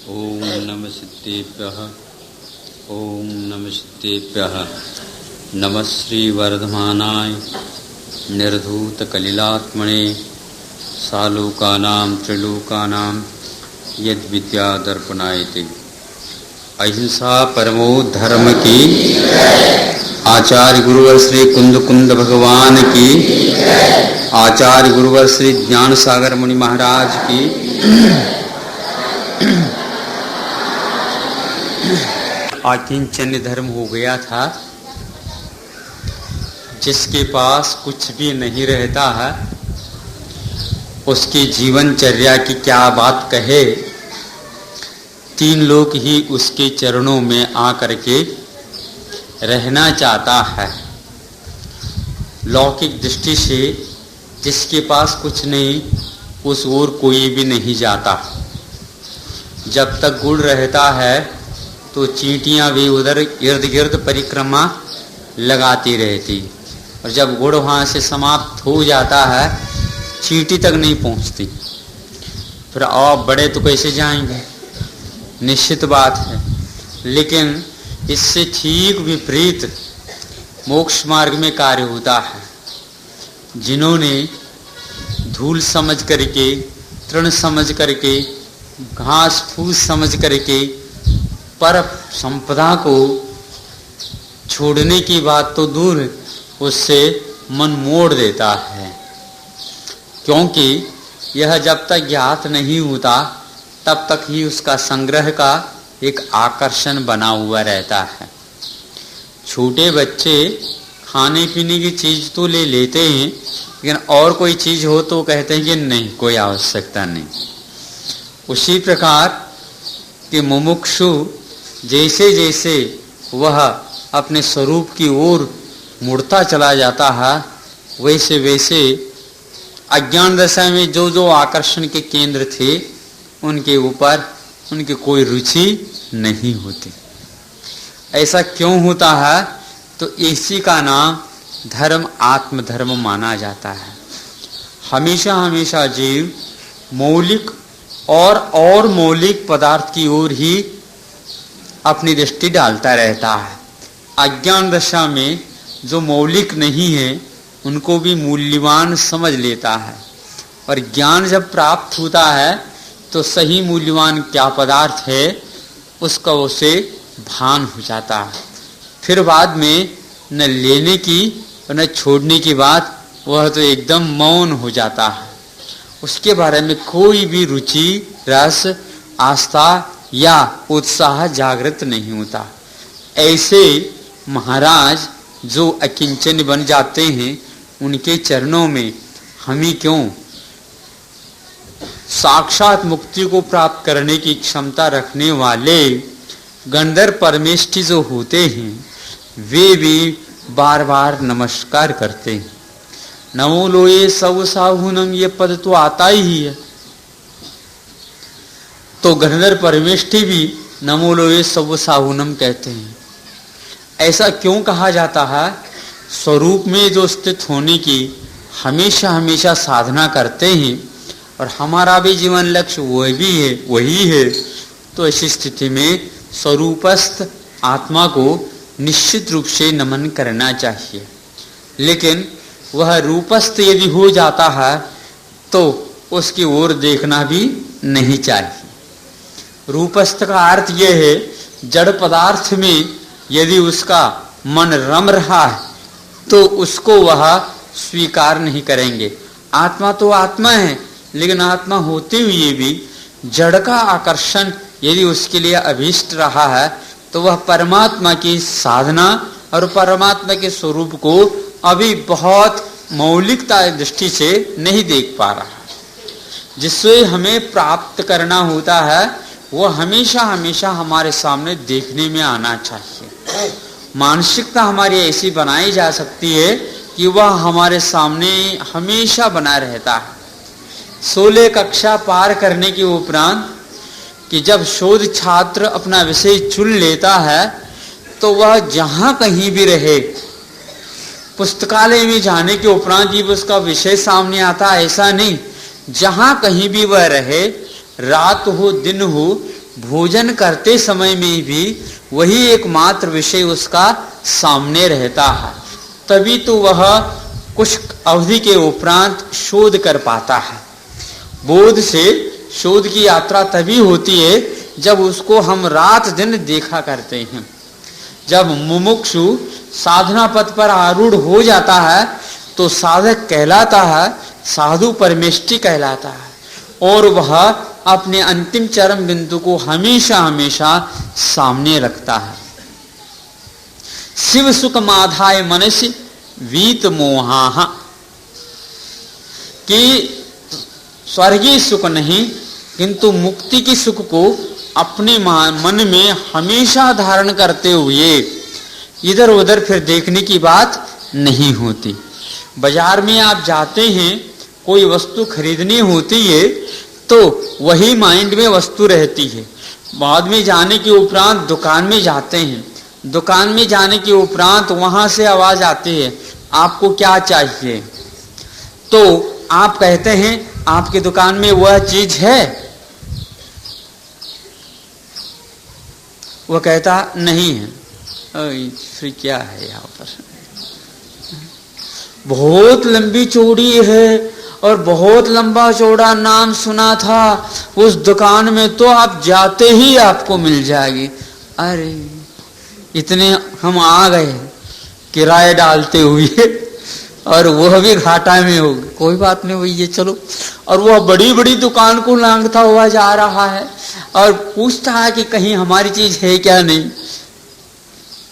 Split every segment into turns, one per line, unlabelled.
ओम नमः सिद्धेभ्यः। ओम नमः सिद्धेभ्यः। नमः श्री वर्धमानाय निर्धूत कलिलात्मने सालोकानां त्रिलोकानां यद विद्या दर्पणायते। अहिंसा परमो धर्म की। आचार्य गुरुवर श्री कुंद कुंद भगवान की। आचार्य गुरुवर श्री ज्ञान सागर मुनि महाराज की। अकिंचन्य धर्म हो गया था। जिसके पास कुछ भी नहीं रहता है उसकी जीवनचर्या की क्या बात कहे। तीन लोग ही उसके चरणों में आकर के रहना चाहता है। लौकिक दृष्टि से जिसके पास कुछ नहीं उस ओर कोई भी नहीं जाता। जब तक गुड़ रहता है तो चींटियां भी उधर इर्द गिर्द परिक्रमा लगाती रहती, और जब गुड़ वहाँ से समाप्त हो जाता है चींटी तक नहीं पहुँचती। फिर आप बड़े तो कैसे जाएंगे, निश्चित बात है। लेकिन इससे ठीक विपरीत मोक्ष मार्ग में कार्य होता है। जिन्होंने धूल समझ करके, तृण समझ करके, घास फूस समझ करके पर संपदा को छोड़ने की बात तो दूर, उससे मन मोड़ देता है। क्योंकि यह जब तक ज्ञात नहीं होता तब तक ही उसका संग्रह का एक आकर्षण बना हुआ रहता है। छोटे बच्चे खाने पीने की चीज तो ले लेते हैं, लेकिन और कोई चीज हो तो कहते हैं कि नहीं, कोई आवश्यकता नहीं। उसी प्रकार कि मुमुक्षु जैसे जैसे वह अपने स्वरूप की ओर मुड़ता चला जाता है, वैसे वैसे अज्ञान दशा में जो जो आकर्षण के केंद्र थे उनके ऊपर उनकी कोई रुचि नहीं होती। ऐसा क्यों होता है? तो इसी का नाम धर्म आत्मधर्म माना जाता है। हमेशा हमेशा जीव मौलिक और मौलिक पदार्थ की ओर ही अपनी दृष्टि डालता रहता है। अज्ञान दशा में जो मौलिक नहीं है उनको भी मूल्यवान समझ लेता है, और ज्ञान जब प्राप्त होता है तो सही मूल्यवान क्या पदार्थ है उसका उसे भान हो जाता है। फिर बाद में न लेने की और न छोड़ने की बात, वह तो एकदम मौन हो जाता है। उसके बारे में कोई भी रुचि, रस, आस्था या उत्साह जागृत नहीं होता। ऐसे महाराज जो अकिंचन बन जाते हैं उनके चरणों में हम ही क्यों, साक्षात मुक्ति को प्राप्त करने की क्षमता रखने वाले गंधर्व परमेष्ठी जो होते हैं वे भी बार बार नमस्कार करते हैं। नमो लोये सब साहुनम, ये पद तो आता ही है। तो गंधर्व परमेष्ठी भी नमो लोये सब साहुनम कहते हैं। ऐसा क्यों कहा जाता है? स्वरूप में जो स्थित होने की हमेशा हमेशा साधना करते हैं, और हमारा भी जीवन लक्ष्य वही है। तो ऐसी स्थिति में स्वरूपस्थ आत्मा को निश्चित रूप से नमन करना चाहिए। लेकिन वह रूपस्थ यदि हो जाता है तो उसकी ओर देखना भी नहीं चाहिए। रूपस्थ का अर्थ यह है, जड़ पदार्थ में यदि उसका मन रम रहा है तो उसको वह स्वीकार नहीं करेंगे। आत्मा तो आत्मा है, लेकिन आत्मा होते हुए भी जड़ का आकर्षण यदि उसके लिए अभीष्ट रहा है तो वह परमात्मा की साधना और परमात्मा के स्वरूप को अभी बहुत मौलिकता दृष्टि से नहीं देख पा रहा। जिससे हमें प्राप्त करना होता है वो हमेशा हमेशा हमारे सामने देखने में आना चाहिए। मानसिकता हमारी ऐसी बनाई जा सकती है कि वह हमारे सामने हमेशा बना रहता है। 16 कक्षा पार करने के उपरांत कि जब शोध छात्र अपना विषय चुन लेता है तो वह जहाँ कहीं भी रहे, पुस्तकालय में जाने के उपरांत जब उसका विषय सामने आता, ऐसा नहीं, जहाँ कहीं भी वह रहे रात हो दिन हो, भोजन करते समय में भी वही एकमात्र विषय उसका सामने रहता है। तभी तो वह कुछ अवधि के उपरांत शोध कर पाता है। बोध से शोध की यात्रा तभी होती है जब उसको हम रात दिन देखा करते हैं। जब मुमुक्षु साधना पथ पर आरूढ़ हो जाता है तो साधक कहलाता है, साधु परमेष्टि कहलाता है, और वह अपने अंतिम चरम बिंदु को हमेशा हमेशा सामने रखता है। शिव सुख माधाय मनसि वीत मोहा, कि स्वर्गीय सुख नहीं किंतु मुक्ति की सुख को अपने मन में हमेशा धारण करते हुए इधर उधर फिर देखने की बात नहीं होती। बाजार में आप जाते हैं, कोई वस्तु खरीदनी होती है तो वही माइंड में वस्तु रहती है। बाद में जाने के उपरांत दुकान में जाते हैं, दुकान में जाने के उपरांत वहां से आवाज आती है आपको क्या चाहिए, तो आप कहते हैं आपकी दुकान में वह चीज है, वह कहता नहीं है। फिर क्या है यहाँ पर, बहुत लंबी चौड़ी है और बहुत लंबा चौड़ा नाम सुना था उस दुकान में, तो आप जाते ही आपको मिल जाएगी। अरे इतने हम आ गए किराया डालते हुए और वह भी घाटा में हो गए। कोई बात नहीं भैया चलो। और वह बड़ी बड़ी दुकान को लांघता हुआ जा रहा है और पूछता है कि कहीं हमारी चीज है क्या नहीं,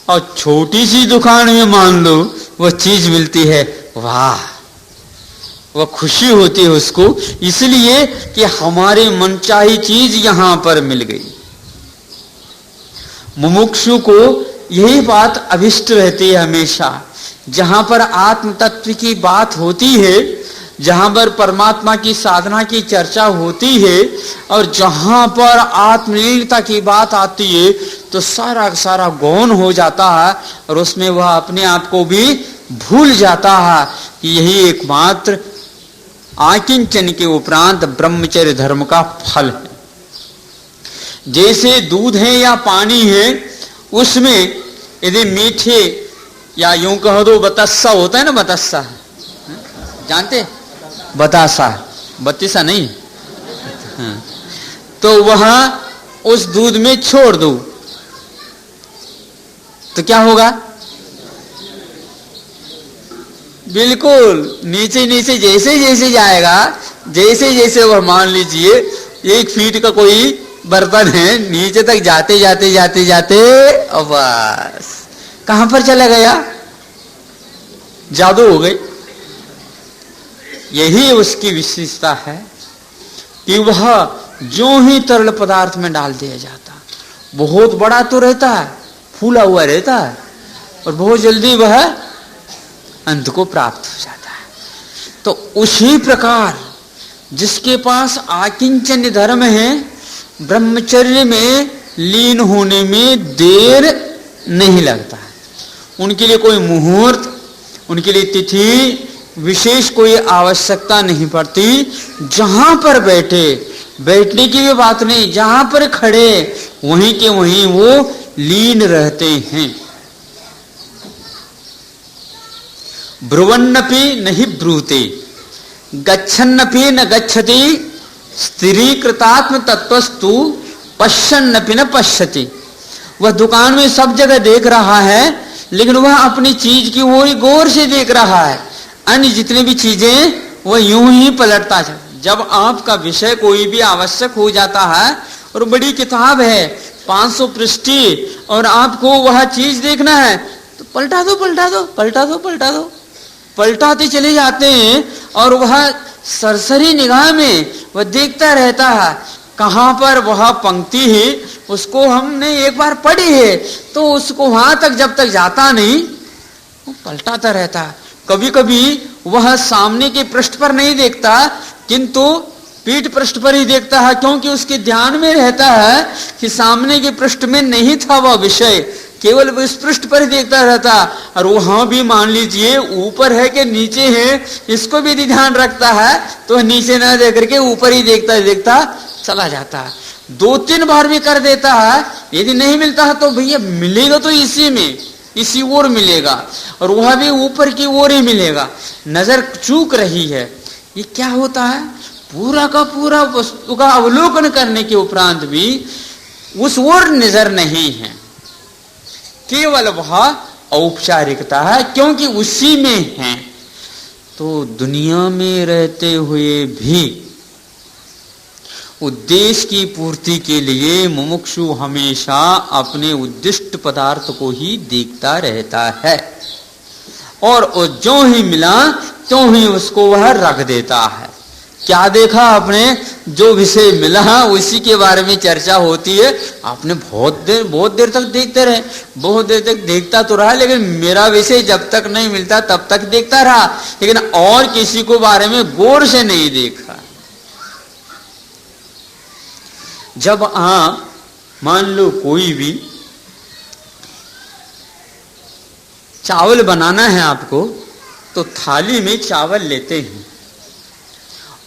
और छोटी सी दुकान में मान लो वह चीज मिलती है, वाह वह खुशी होती है उसको, इसलिए कि हमारे मनचाही चीज यहां पर मिल गई। मुमुक्षु को यही बात अभिष्ट रहती है हमेशा। जहां पर आत्म तत्व की बात होती है, जहां पर परमात्मा की साधना की चर्चा होती है और जहां पर आत्मलीनता की बात आती है तो सारा सारा गौन हो जाता है और उसमें वह अपने आप को भी भूल जाता है कि यही एकमात्र आकिंचन के उपरांत ब्रह्मचर्य धर्म का फल है। जैसे दूध है या पानी है, उसमें यदि मीठे या यूं कह दो बतासा होता है ना, बतासा जानते, बतासा बत्तीसा नहीं, तो वह उस दूध में छोड़ दो तो क्या होगा, बिल्कुल नीचे नीचे जैसे जैसे जाएगा, जैसे जैसे वह मान लीजिए 1 फीट का कोई बर्तन है, नीचे तक जाते जाते जाते जाते बस कहां पर चला गया, जादू हो गई। यही उसकी विशेषता है कि वह जो ही तरल पदार्थ में डाल दिया जाता, बहुत बड़ा तो रहता है, फूला हुआ रहता है और बहुत जल्दी वह अंत को प्राप्त हो जाता है। तो उसी प्रकार जिसके पास आकिंचन धर्म है, ब्रह्मचर्य में लीन होने में देर नहीं लगता है। उनके लिए कोई मुहूर्त, उनके लिए तिथि विशेष कोई आवश्यकता नहीं पड़ती। जहां पर बैठे, बैठने की भी बात नहीं, जहां पर खड़े वहीं के वहीं वो लीन रहते हैं। ब्रुवन्नपि नहीं ब्रूते, गच्छन्नपि न गच्छति, स्थिरीकृतात्म तत्वस्तु पश्यन्नपि न पश्यति। वह दुकान में सब जगह देख रहा है लेकिन वह अपनी चीज की ओर गौर से देख रहा है। अन्य जितनी भी चीजें वह यूं ही पलटता है। जब आपका विषय कोई भी आवश्यक हो जाता है और बड़ी किताब है 500 पृष्ठी और आपको वह चीज देखना है तो पलटा दो पलटा दो पलटा दो पलटा दो, पलटाते चले जाते हैं और वह सरसरी निगाह में वह देखता रहता है कहां पर वह पंक्ति है, उसको हमने एक बार पढ़ी है तो उसको वहां तक जब तक जाता नहीं वो पलटाता रहता है। कभी कभी वह सामने के पृष्ठ पर नहीं देखता किंतु पीठ पृष्ठ पर ही देखता है, क्योंकि उसके ध्यान में रहता है कि सामने के पृष्ठ में नहीं था वह विषय, केवल इस पृष्ठ पर ही देखता रहता। और वहां भी मान लीजिए ऊपर है कि नीचे है, इसको भी ध्यान रखता है तो नीचे ना देख करके ऊपर ही देखता देखता चला जाता है, 2-3 बार भी कर देता है, यदि नहीं मिलता है तो भैया मिलेगा तो इसी में, इसी ओर मिलेगा, और वह भी ऊपर की ओर ही मिलेगा, नजर चूक रही है। ये क्या होता है, पूरा का पूरा वस्तु का अवलोकन करने के उपरांत भी उस ओर नजर नहीं है, केवल वह औपचारिकता है, क्योंकि उसी में है। तो दुनिया में रहते हुए भी उद्देश्य की पूर्ति के लिए मुमुक्षु हमेशा अपने उद्दिष्ट पदार्थ को ही देखता रहता है, और जो ही मिला तो ही उसको वह रख देता है। क्या देखा आपने, जो विषय मिला उसी के बारे में चर्चा होती है। आपने बहुत देर तक देखते रहे, बहुत देर तक देखता तो रहा, लेकिन मेरा विषय जब तक नहीं मिलता तब तक देखता रहा, लेकिन और किसी को बारे में गौर से नहीं देखा। जब आप मान लो कोई भी चावल बनाना है आपको, तो थाली में चावल लेते हैं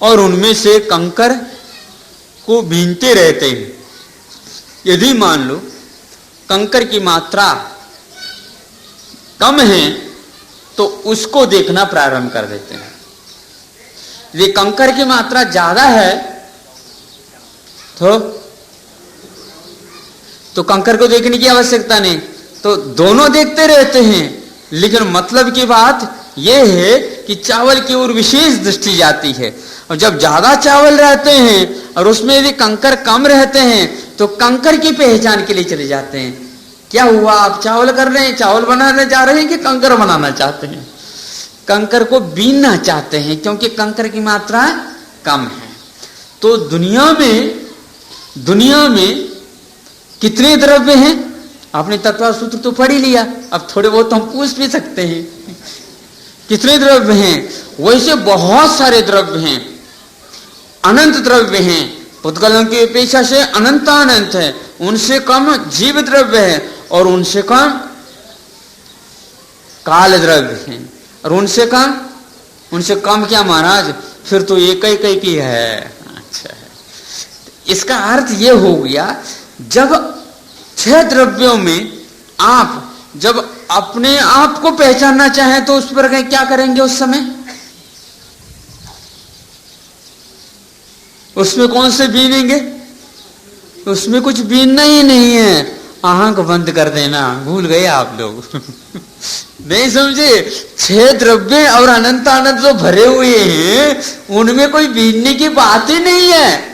और उनमें से कंकर को बीनते रहते हैं। यदि मान लो कंकर की मात्रा कम है तो उसको देखना प्रारंभ कर देते हैं। यदि कंकर की मात्रा ज्यादा है तो कंकर को देखने की आवश्यकता नहीं, तो दोनों देखते रहते हैं। लेकिन मतलब की बात यह है कि चावल की ओर विशेष दृष्टि जाती है, और जब ज्यादा चावल रहते हैं और उसमें यदि कंकर कम रहते हैं तो कंकर की पहचान के लिए चले जाते हैं। क्या हुआ, आप चावल कर रहे हैं, चावल बनाने जा रहे हैं कि कंकर बनाना चाहते हैं? कंकर को बीनना चाहते हैं, क्योंकि कंकर की मात्रा कम है। तो दुनिया में कितने द्रव्य हैं? आपने तत्व सूत्र तो पढ़ ही लिया, अब थोड़े बहुत हम पूछ भी सकते हैं कितने द्रव्य हैं। वैसे बहुत सारे द्रव्य हैं, अनंत द्रव्य हैं, पुद्गलों की अपेक्षा से अनंत है। उनसे कम जीव द्रव्य है, और उनसे कम काल द्रव्य है, और उनसे कम क्या महाराज, फिर तो एक ही है। अच्छा, इसका अर्थ यह हो गया, जब 6 द्रव्यों में आप जब अपने आप को पहचानना चाहें तो उस पर क्या करेंगे? उस समय उसमें कौन से बीनेंगे? उसमें कुछ बीनना ही नहीं है, आंख बंद कर देना। भूल गए आप लोग नहीं समझे? 6 द्रव्य और अनंत जो भरे हुए हैं, उनमें कोई बीनने की बात ही नहीं है।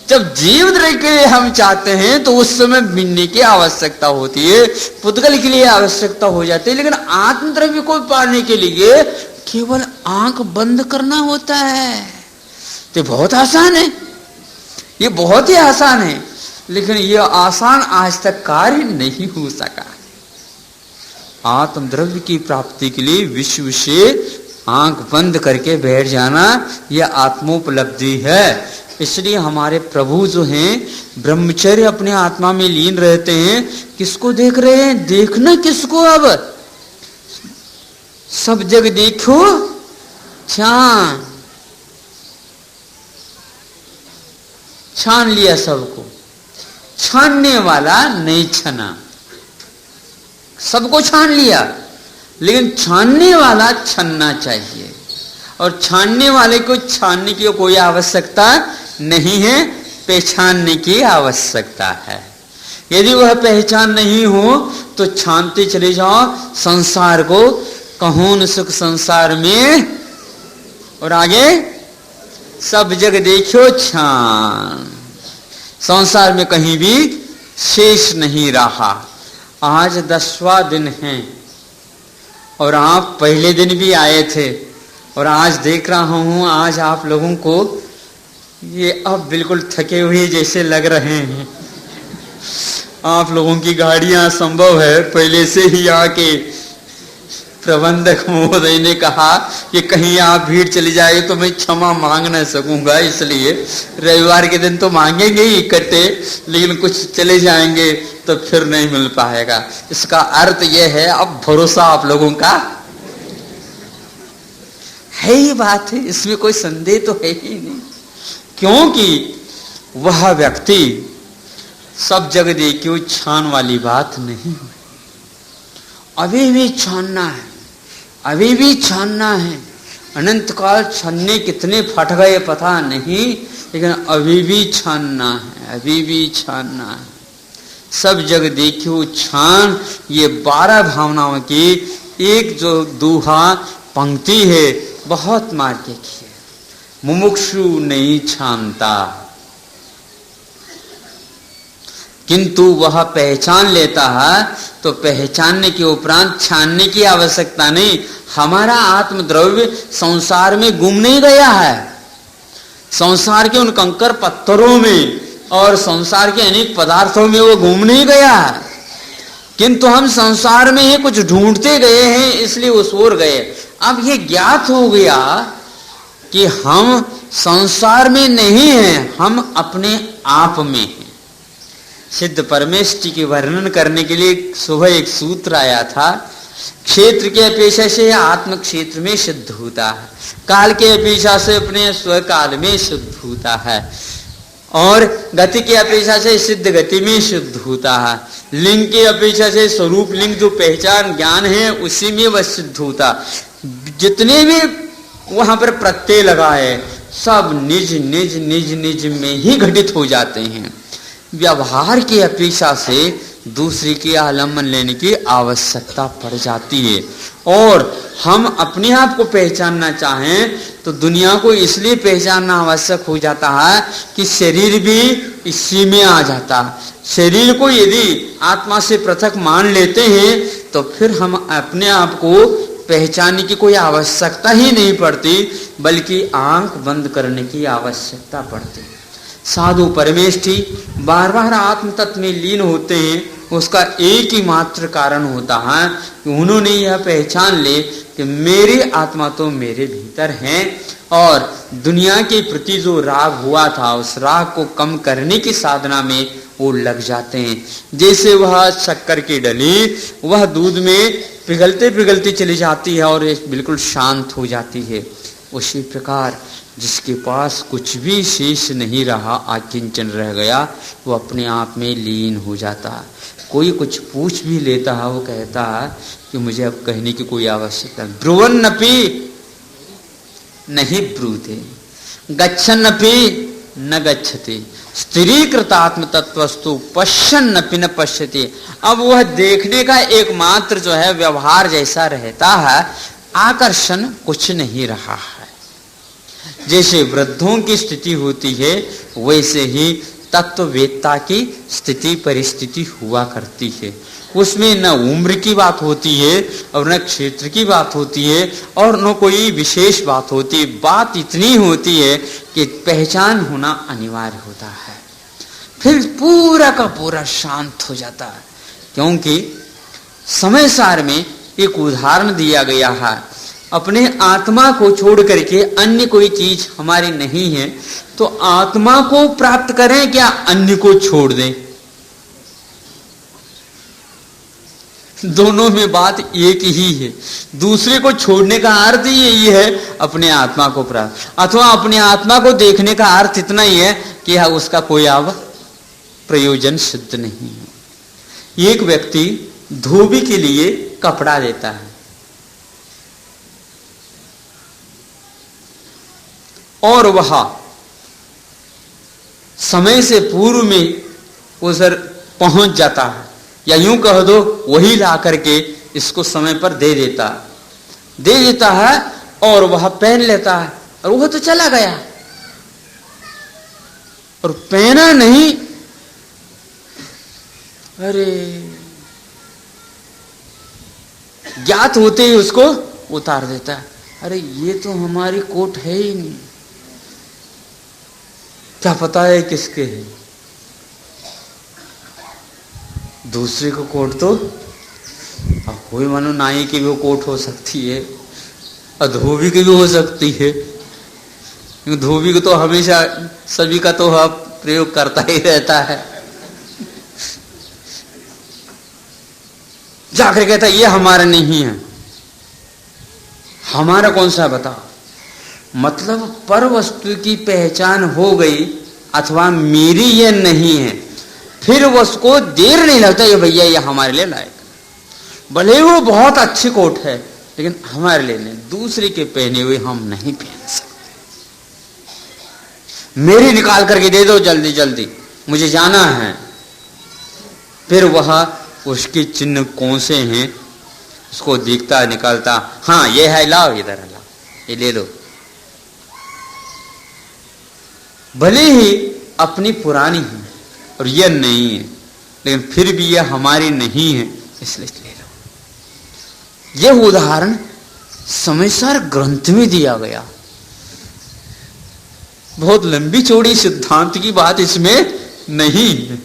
जब जीव द्रव्य के लिए हम चाहते हैं तो उस समय बीनने की आवश्यकता होती है, पुद्गल के लिए आवश्यकता हो जाती है। लेकिन आत्म द्रव्य को पाने के लिए केवल आंख बंद करना होता है। तो बहुत आसान है, ये बहुत ही आसान है, लेकिन यह आसान आज तक कार्य नहीं हो सका। आत्म द्रव्य की प्राप्ति के लिए विश्व से आंख बंद करके बैठ जाना, यह आत्मोपलब्धि है। इसलिए हमारे प्रभु जो हैं ब्रह्मचर्य अपने आत्मा में लीन रहते हैं। किसको देख रहे हैं? देखना किसको? अब सब जग देखो छान लिया, सबको छानने वाला नहीं छना, सबको छान लिया, लेकिन छानने वाला छनना चाहिए, और छानने वाले को छानने की कोई आवश्यकता नहीं है, पहचानने की आवश्यकता है। यदि वह पहचान नहीं हो तो छानते चले जाओ संसार को, कहो न सुख संसार में, और आगे सब जग देखो छान, संसार में कहीं भी शेष नहीं रहा। आज 10वां दिन है, और आप पहले दिन भी आए थे, और आज देख रहा हूं आज आप लोगों को ये अब बिल्कुल थके हुए जैसे लग रहे हैं। आप लोगों की गाड़ियां संभव है पहले से ही आके प्रबंधक महोदय ने कहा कि कहीं आप भीड़ चली जाए तो मैं क्षमा मांग न सकूंगा, इसलिए रविवार के दिन तो मांगेंगे ही इकट्ठे, लेकिन कुछ चले जाएंगे तो फिर नहीं मिल पाएगा। इसका अर्थ यह है अब भरोसा आप लोगों का है, ही बात है, इसमें कोई संदेह तो है ही नहीं। क्योंकि वह व्यक्ति सब जगह देखियो छान वाली बात नहीं हुई। अभी भी छानना है, अभी भी छानना है। अनंत काल छन्ने कितने फट गए पता नहीं, लेकिन अभी भी छानना है, अभी भी छानना है। सब जगह देखियो छान। ये 12 भावनाओं की एक जो दोहा पंक्ति है बहुत मार्मिक है। मुमुक्षु नहीं छानता, किंतु वह पहचान लेता है, तो पहचानने के उपरांत छानने की आवश्यकता नहीं। हमारा आत्मद्रव्य संसार में गुम नहीं गया है, संसार के उन कंकर पत्थरों में और संसार के अनेक पदार्थों में वो गुम नहीं गया है, किंतु हम संसार में ही कुछ ढूंढते गए हैं, इसलिए उस ओर गए। अब ये ज्ञात हो गया कि हम संसार में नहीं हैं, हम अपने आप में हैं। सिद्ध परमेष्टि के वर्णन करने के लिए सुबह एक सूत्र आया था, क्षेत्र के अपेक्षा से आत्म क्षेत्र में सिद्ध होता है, काल के अपेक्षा से अपने स्व काल में सिद्ध होता है, और गति की अपेक्षा से सिद्ध गति में सिद्ध होता है। लिंग की अपेक्षा से स्वरूप लिंग जो पहचान ज्ञान है उसी में वह सिद्ध होता। जितने भी वहां पर प्रत्यय लगाए सब निज निज निज निज में ही घटित हो जाते हैं। व्यवहार की अपेक्षा से दूसरे के आलम्बन लेने की आवश्यकता पड़ जाती है। और हम अपने आप को पहचानना चाहें तो दुनिया को इसलिए पहचानना आवश्यक हो जाता है कि शरीर भी इसी में आ जाता है। शरीर को यदि आत्मा से पृथक मान लेते हैं तो फिर हम अपने आप को पहचानने की कोई आवश्यकता ही नहीं पड़ती, बल्कि आंख बंद करने की आवश्यकता पड़ती। साधु परमेष्ठी बार बार आत्म तत्व में लीन होते हैं, उसका एक ही मात्र कारण होता है कि उन्होंने यह पहचान ले कि मेरी आत्मा तो मेरे भीतर है, और दुनिया के प्रति जो राग हुआ था उस राग को कम करने की साधना में वो लग जाते हैं। जैसे वह शक्कर की डली वह दूध में पिघलते पिघलते चली जाती है और बिल्कुल शांत हो जाती है, उसी प्रकार जिसके पास कुछ भी शेष नहीं रहा, अकिंचन रह गया, वो अपने आप में लीन हो जाता है। कोई कुछ पूछ भी लेता है, वो कहता है कि मुझे अब कहने की कोई आवश्यकता नहीं। ब्रुवन्नपि नहीं ब्रूते, गच्छन्नपि न गच्छति, स्थिरीकृत आत्म तत्वस्तु पश्यन्नपि न पश्यति। अब वह देखने का एकमात्र जो है व्यवहार जैसा रहता है, आकर्षण कुछ नहीं रहा है। जैसे वृद्धों की स्थिति होती है वैसे ही तत्ववेत्ता की स्थिति परिस्थिति हुआ करती है। उसमें न उम्र की बात होती है और न क्षेत्र की बात होती है और न कोई विशेष बात होती है। बात इतनी होती है कि पहचान होना अनिवार्य होता है, फिर पूरा का पूरा शांत हो जाता है। क्योंकि समय सार में एक उदाहरण दिया गया है, अपने आत्मा को छोड़ करके अन्य कोई चीज हमारी नहीं है, तो आत्मा को प्राप्त करें क्या अन्य को छोड़ दें? दोनों में बात एक ही है। दूसरे को छोड़ने का अर्थ यही है अपने आत्मा को प्राप्त, अथवा अपने आत्मा को देखने का अर्थ इतना ही है कि उसका कोई अब प्रयोजन सिद्ध नहीं है। एक व्यक्ति धोबी के लिए कपड़ा देता है और वह समय से पूर्व में उधर पहुंच जाता है, या यूं कह दो वही ला करके इसको समय पर दे देता है और वह पहन लेता है और वह तो चला गया और पहना नहीं। अरे ज्ञात होते ही उसको उतार देता है, अरे ये तो हमारी कोट है ही नहीं, क्या पता है किसके है। दूसरे को कोट तो अब कोई मानो नाई की भी कोट हो सकती है और धोबी की भी हो सकती है। धोबी को तो हमेशा सभी का तो प्रयोग करता ही रहता है। जाकर कहता ये हमारा नहीं है, हमारा कौन सा बताओ। मतलब पर वस्तु की पहचान हो गई अथवा मेरी ये नहीं है, फिर उसको देर नहीं लगता ये भैया ये हमारे लिए लायक, भले ही वो बहुत अच्छी कोट है लेकिन हमारे लिए नहीं, दूसरे के पहने हुए हम नहीं पहन सकते, मेरी निकाल करके दे दो जल्दी जल्दी, मुझे जाना है। फिर वह उसके चिन्ह कौन से हैं उसको देखता निकालता, हाँ ये है, लाओ इधर लाओ, ये ले लो, भले ही अपनी पुरानी है और यह नहीं है लेकिन फिर भी यह हमारी नहीं है इसलिए ले लो। यह उदाहरण समयसार ग्रंथ में दिया गया, बहुत लंबी चौड़ी सिद्धांत की बात इसमें नहीं है।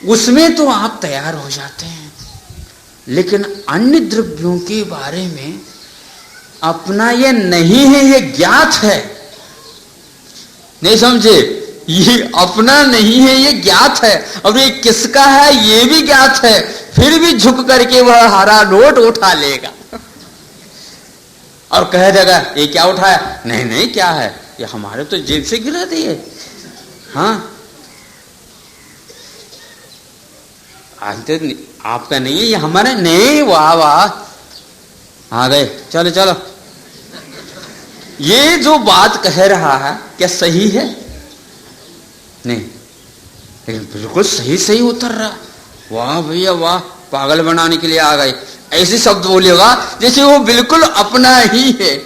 उसमें तो आप तैयार हो जाते हैं, लेकिन अन्य द्रव्यों के बारे में अपना ये नहीं है, ये ज्ञात है, नहीं समझे, ये अपना नहीं है ये ज्ञात है, अब ये किसका है ये भी ज्ञात है, फिर भी झुक करके वह हरा नोट उठा लेगा और कह देगा ये क्या उठाया, नहीं नहीं क्या है, ये हमारे तो जेब से गिरा दिए, हाँ आपका नहीं है ये हमारे, नहीं, वाह वाह आ गए, चलो चलो। ये जो बात कह रहा है क्या सही है? नहीं, लेकिन बिल्कुल सही सही उतर रहा, वाह भैया वाह, पागल बनाने के लिए आ गए, ऐसे शब्द बोलेगा जैसे वो बिल्कुल अपना ही है,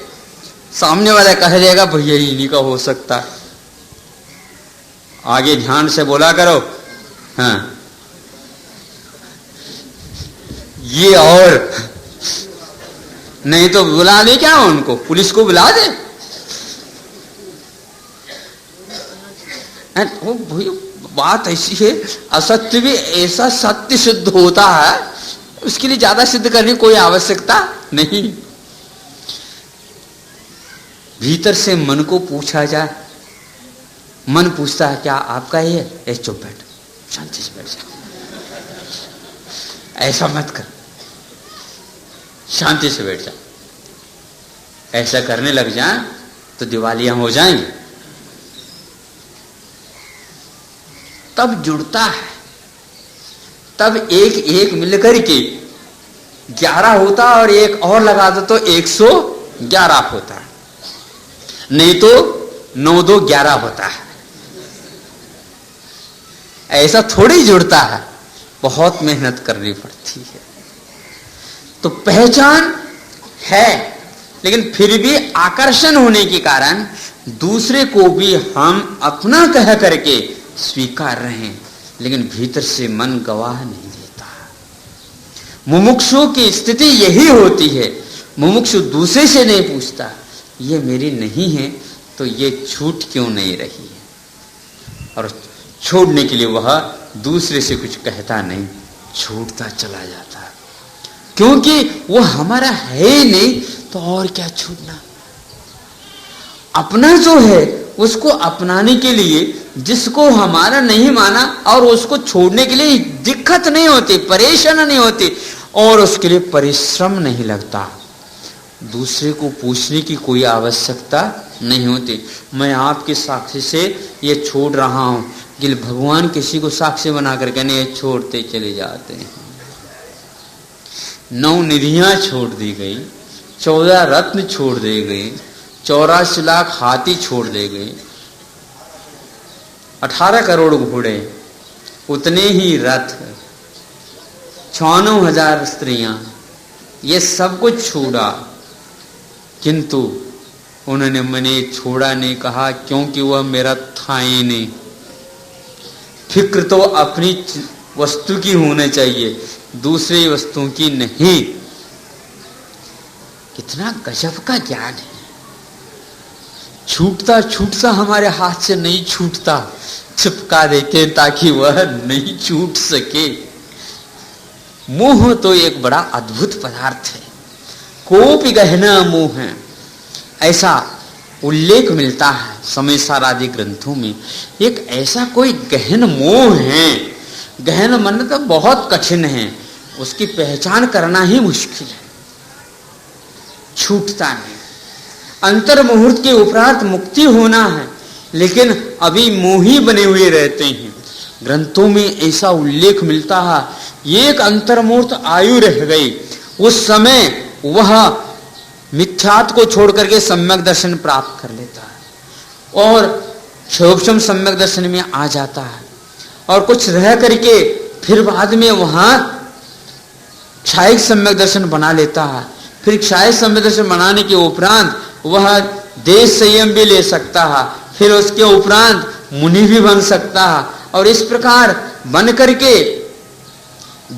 सामने वाला कह देगा भैया इन्हीं का हो सकता है। आगे ध्यान से बोला करो, हाँ ये और नहीं तो बुला दे क्या उनको, पुलिस को बुला दे, वो बात ऐसी है, असत्य भी ऐसा सत्य सिद्ध होता है, उसके लिए ज्यादा सिद्ध करने की कोई आवश्यकता नहीं। भीतर से मन को पूछा जाए, मन पूछता है क्या आपका ही है, ऐसे चुप बैठ, शांति से बैठ जा, ऐसा मत कर, शांति से बैठ जा, ऐसा करने लग जाए तो दिवालियां हो जाएंगी, तब जुड़ता है, तब एक एक मिलकर के 11 होता और एक और लगा दो तो 111 होता है, नहीं तो 9 2 11 होता है, ऐसा थोड़ी जुड़ता है, बहुत मेहनत करनी पड़ती है। तो पहचान है लेकिन फिर भी आकर्षण होने के कारण दूसरे को भी हम अपना कह करके स्वीकार रहे हैं, लेकिन भीतर से मन गवाह नहीं देता। मुमुक्षु की स्थिति यही होती है, मुमुक्षु दूसरे से नहीं पूछता ये मेरी नहीं है तो ये छूट क्यों नहीं रही है, और छोड़ने के लिए वह दूसरे से कुछ कहता नहीं, छूटता चला जाता है, क्योंकि वो हमारा है ही नहीं तो और क्या छूटना। अपना जो है उसको अपनाने के लिए जिसको हमारा नहीं माना और उसको छोड़ने के लिए दिक्कत नहीं होती, परेशान नहीं होती और उसके लिए परिश्रम नहीं लगता, दूसरे को पूछने की कोई आवश्यकता नहीं होती। मैं आपके साक्षी से ये छोड़ रहा हूं, कि भगवान किसी को साक्षी बना करके नहीं छोड़ते चले जाते हैं। 9 निधियां छोड़ दी गई, 14 रत्न छोड़ दिए गए, 84 लाख हाथी छोड़ दिए गए, 18 करोड़ घोड़े, उतने ही रथ, 96,000 स्त्रियां, ये सब कुछ छोड़ा, किंतु उन्होंने मैंने छोड़ा नहीं कहा, क्योंकि वह मेरा था ही नहीं। फिक्र तो अपनी वस्तु की होनी चाहिए, दूसरी वस्तुओं की नहीं। कितना गजब का ज्ञान है। छूटता छूटता हमारे हाथ से नहीं छूटता, चिपका देते हैं ताकि वह नहीं छूट सके। मोह तो एक बड़ा अद्भुत पदार्थ है, कोपि गहना मोह है, ऐसा उल्लेख मिलता है समयसार आदि ग्रंथों में। एक ऐसा कोई गहन मोह है, गहन मन तो बहुत कठिन है, उसकी पहचान करना ही मुश्किल है, छूटता नहीं। अंतर मुहूर्त के उपरांत मुक्ति होना है, लेकिन अभी मोही बने हुए रहते हैं। ग्रंथों में ऐसा उल्लेख मिलता है, एक अंतर मुहूर्त आयु रह गई, उस समय वह मिथ्यात को छोड़ करके सम्यक दर्शन प्राप्त कर लेता है और क्षोभम सम्यक दर्शन में आ जाता है। और कुछ रह करके फिर बाद में वहां क्षायिक सम्यक दर्शन बना लेता है। फिर क्षायिक सम्यक दर्शन बनाने के उपरांत वह देश संयम भी ले सकता है, फिर उसके उपरांत मुनि भी बन सकता है, और इस प्रकार बन करके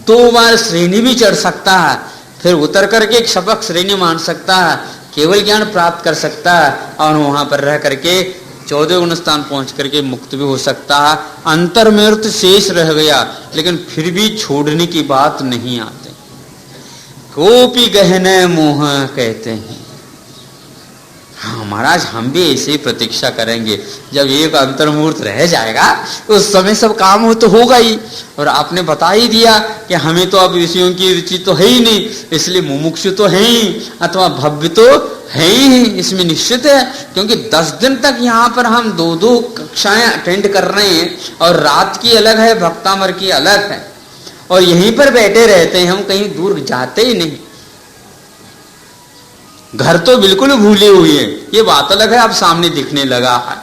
2 बार श्रेणी भी चढ़ सकता है, फिर उतर करके क्षपक श्रेणी मान सकता है, केवल ज्ञान प्राप्त कर सकता है, और वहां पर रह करके 14 गुण स्थान पहुंच करके मुक्त भी हो सकता है। अंतर में तो शेष रह गया, लेकिन फिर भी छोड़ने की बात नहीं आते। कोपी गहने मोह कहते हैं। हाँ महाराज, हम भी ऐसे ही प्रतीक्षा करेंगे, जब एक अंतर मुहूर्त रह जाएगा उस समय सब काम हो तो होगा ही। और आपने बता ही दिया कि हमें तो अब विषयों की रुचि तो है ही नहीं, इसलिए मुमुक्षु तो है ही, अथवा भव्य तो है ही, इसमें निश्चित है। क्योंकि 10 दिन तक यहाँ पर हम 2-2 कक्षाएं अटेंड कर रहे हैं, और रात की अलग है, भक्तामर की अलग है, और यहीं पर बैठे रहते हैं, हम कहीं दूर जाते ही नहीं। घर तो बिल्कुल भूले हुए हैं, ये बात अलग है, अब सामने दिखने लगा है।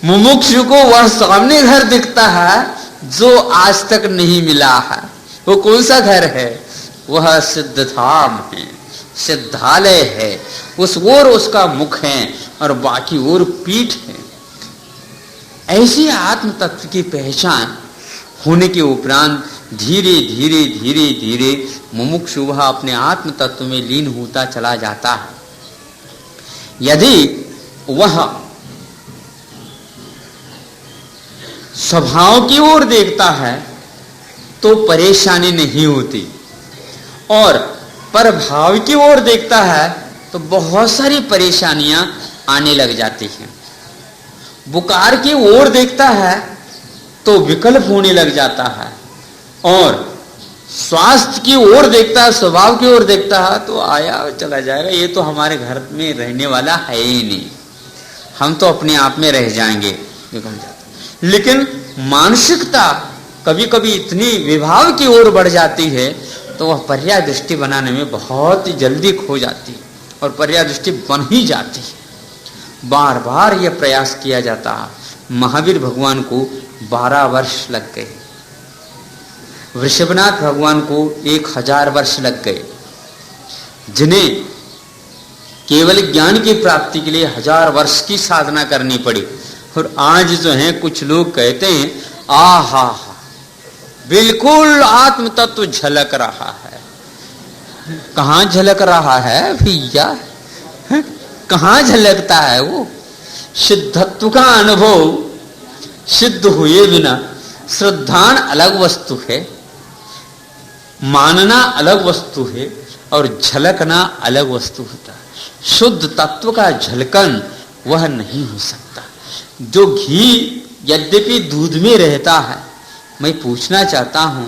मुमुक्षु को वह सामने घर दिखता है जो आज तक नहीं मिला है। वो कौन सा घर है? वह सिद्धधाम है, सिद्धालय है, उस ओर उसका मुख है और बाकी ओर पीठ है। ऐसी आत्म तत्व की पहचान होने के उपरांत धीरे धीरे धीरे धीरे मुमुक्षु वह अपने आत्म तत्व में लीन होता चला जाता है। यदि वह स्वभाव की ओर देखता है तो परेशानी नहीं होती, और पर भाव की ओर देखता है तो बहुत सारी परेशानियां आने लग जाती हैं। बुकार की ओर देखता है तो विकल्प होने लग जाता है, और स्वास्थ्य की ओर देखता है, स्वभाव की ओर देखता है तो आया चला जाएगा, ये तो हमारे घर में रहने वाला है ही नहीं, हम तो अपने आप में रह जाएंगे, निकल जाता। लेकिन मानसिकता कभी कभी इतनी विभाव की ओर बढ़ जाती है तो वह पर्याय दृष्टि बनाने में बहुत ही जल्दी खो जाती है, और पर्याय दृष्टि बन ही जाती है। बार बार यह प्रयास किया जाता है। महावीर भगवान को 12 वर्ष लग गए, वृषभनाथ भगवान को 1000 वर्ष लग गए, जिन्हें केवल ज्ञान की प्राप्ति के लिए 1000 वर्ष की साधना करनी पड़ी। और आज जो है कुछ लोग कहते हैं आहा बिल्कुल आत्म तत्व झलक रहा है। कहां झलक रहा है भैया? कहां झलकता है वो? सिद्धत्व का अनुभव सिद्ध हुए बिना श्रद्धान अलग वस्तु है, मानना अलग वस्तु है, और झलकना अलग वस्तु होता है। शुद्ध तत्व का झलकन वह नहीं हो सकता। जो घी यद्यपि दूध में रहता है, मैं पूछना चाहता हूं,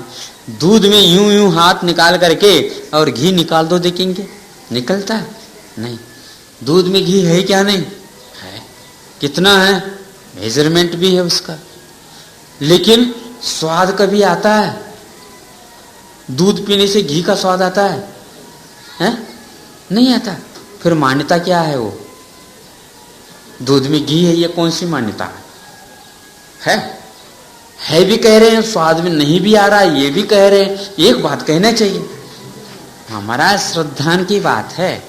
दूध में यूं यूं हाथ निकाल करके और घी निकाल दो, देखेंगे निकलता है? नहीं। दूध में घी है क्या? नहीं है। कितना है? मेजरमेंट भी है उसका। लेकिन स्वाद कभी आता है? दूध पीने से घी का स्वाद आता है? हैं? नहीं आता। फिर मान्यता क्या है? वो दूध में घी है, ये कौन सी मान्यता है? है भी कह रहे हैं, स्वाद में नहीं भी आ रहा है, ये भी कह रहे हैं। एक बात कहना चाहिए, हमारा श्रद्धान की बात है,